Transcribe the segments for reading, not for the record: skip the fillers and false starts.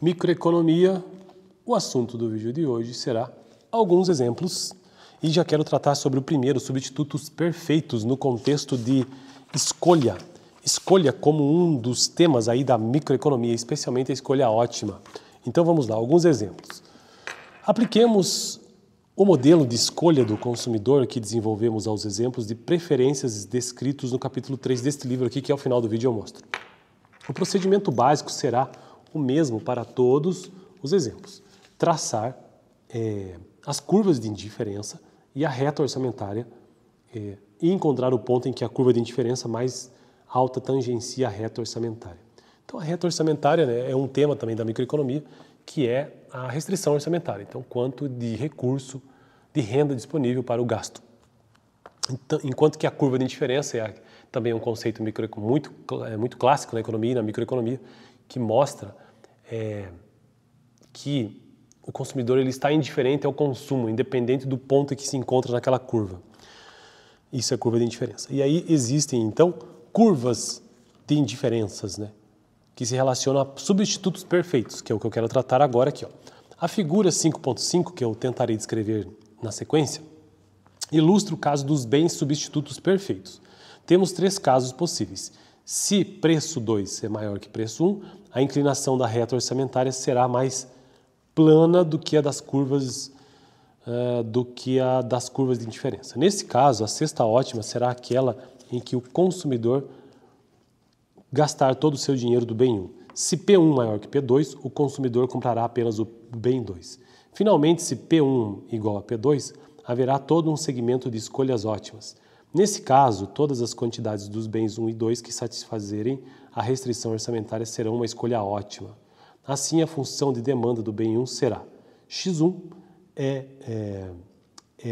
Microeconomia, o assunto do vídeo de hoje será alguns exemplos e já quero tratar sobre o primeiro, substitutos perfeitos no contexto de escolha. Escolha como um dos temas aí da microeconomia, especialmente a escolha ótima. Então vamos lá, alguns exemplos. Apliquemos o modelo de escolha do consumidor que desenvolvemos aos exemplos de preferências descritos no capítulo 3 deste livro aqui, que ao final do vídeo eu mostro. O procedimento básico será o mesmo para todos os exemplos. Traçar as curvas de indiferença e a reta orçamentária e encontrar o ponto em que a curva de indiferença mais alta tangencia a reta orçamentária. Então a reta orçamentária, né, é um tema também da microeconomia, que é a restrição orçamentária. Então quanto de recurso, de renda disponível para o gasto. Então, enquanto que a curva de indiferença é também um conceito muito clássico na economia e na microeconomia, que mostra que o consumidor ele está indiferente ao consumo, independente do ponto em que se encontra naquela curva. Isso é a curva de indiferença. E aí existem, então, curvas de indiferenças, né, que se relacionam a substitutos perfeitos, que é o que eu quero tratar agora aqui. Ó. A figura 5.5, que eu tentarei descrever na sequência, ilustra o caso dos bens substitutos perfeitos. Temos três casos possíveis. Se preço 2 é maior que preço 1, a inclinação da reta orçamentária será mais plana do que a das curvas de indiferença. Nesse caso, a cesta ótima será aquela em que o consumidor gastar todo o seu dinheiro do bem 1. Se P1 maior que P2, o consumidor comprará apenas o bem 2. Finalmente, se P1 igual a P2, haverá todo um segmento de escolhas ótimas. Nesse caso, todas as quantidades dos bens 1 e 2 que satisfazerem a restrição orçamentária serão uma escolha ótima. Assim, a função de demanda do bem 1 será X1 é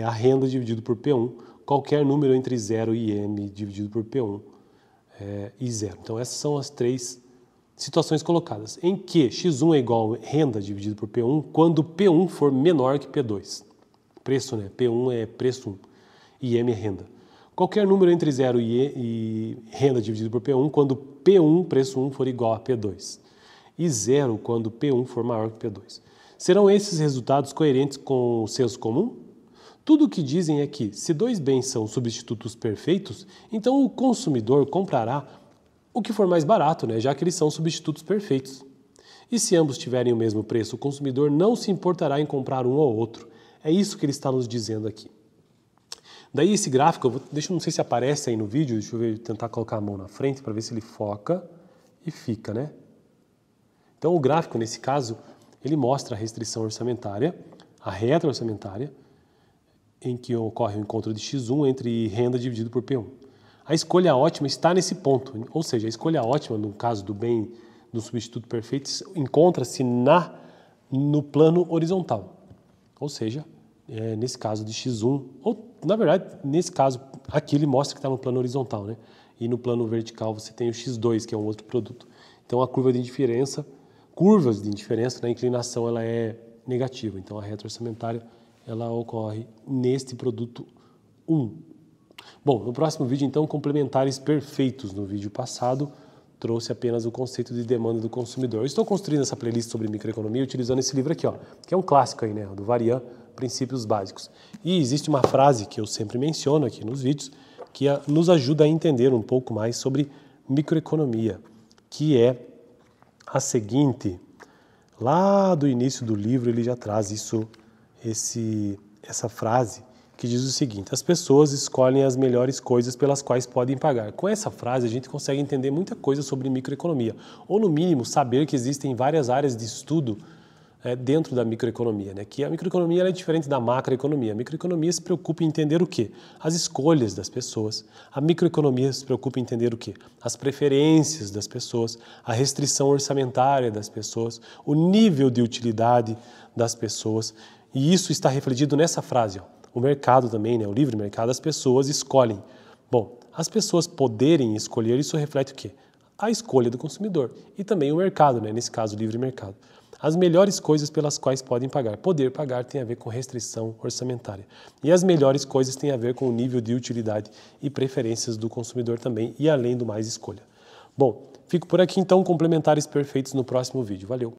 a renda dividido por P1, qualquer número entre 0 e M dividido por P1 e 0. Então, essas são as três situações colocadas, em que X1 é igual a renda dividido por P1 quando P1 for menor que P2. Preço, né? P1 é preço 1 e M é renda. Qualquer número entre 0 e renda dividido por P1 quando P1, preço 1, for igual a P2. E 0 quando P1 for maior que P2. Serão esses resultados coerentes com o senso comum? Tudo o que dizem é que, se dois bens são substitutos perfeitos, então o consumidor comprará o que for mais barato, né, já que eles são substitutos perfeitos. E se ambos tiverem o mesmo preço, o consumidor não se importará em comprar um ou outro. É isso que ele está nos dizendo aqui. Daí esse gráfico, não sei se aparece aí no vídeo, deixa eu ver, tentar colocar a mão na frente para ver se ele foca e fica, né? Então o gráfico, nesse caso, ele mostra a restrição orçamentária, a reta orçamentária, em que ocorre o encontro de X1 entre renda dividido por P1. A escolha ótima está nesse ponto, ou seja, a escolha ótima, no caso do bem do substituto perfeito, encontra-se no plano horizontal, ou seja, nesse caso de X1, ou na verdade, nesse caso, aqui ele mostra que está no plano horizontal, né? E no plano vertical você tem o X2, que é um outro produto. Então a curvas de indiferença na inclinação ela é negativa, então a reta orçamentária ela ocorre neste produto 1. Bom, no próximo vídeo então, complementares perfeitos. No vídeo passado trouxe apenas o conceito de demanda do consumidor. Eu estou construindo essa playlist sobre microeconomia utilizando esse livro aqui, ó, que é um clássico aí, né, do Varian, Princípios Básicos. E existe uma frase que eu sempre menciono aqui nos vídeos que nos ajuda a entender um pouco mais sobre microeconomia, que é a seguinte. Lá do início do livro ele já traz essa frase que diz o seguinte: as pessoas escolhem as melhores coisas pelas quais podem pagar. Com essa frase a gente consegue entender muita coisa sobre microeconomia, ou no mínimo saber que existem várias áreas de estudo dentro da microeconomia, né? Que a microeconomia ela é diferente da macroeconomia. A microeconomia se preocupa em entender o quê? As escolhas das pessoas. A microeconomia se preocupa em entender o quê? As preferências das pessoas, a restrição orçamentária das pessoas, o nível de utilidade das pessoas. E isso está refletido nessa frase, ó. O mercado também, né? O livre mercado, as pessoas escolhem. Bom, as pessoas poderem escolher, isso reflete o quê? A escolha do consumidor e também o mercado, né? Nesse caso, o livre mercado. As melhores coisas pelas quais podem pagar. Poder pagar tem a ver com restrição orçamentária. E as melhores coisas têm a ver com o nível de utilidade e preferências do consumidor também, e além do mais, escolha. Bom, fico por aqui então, complementares perfeitos no próximo vídeo. Valeu!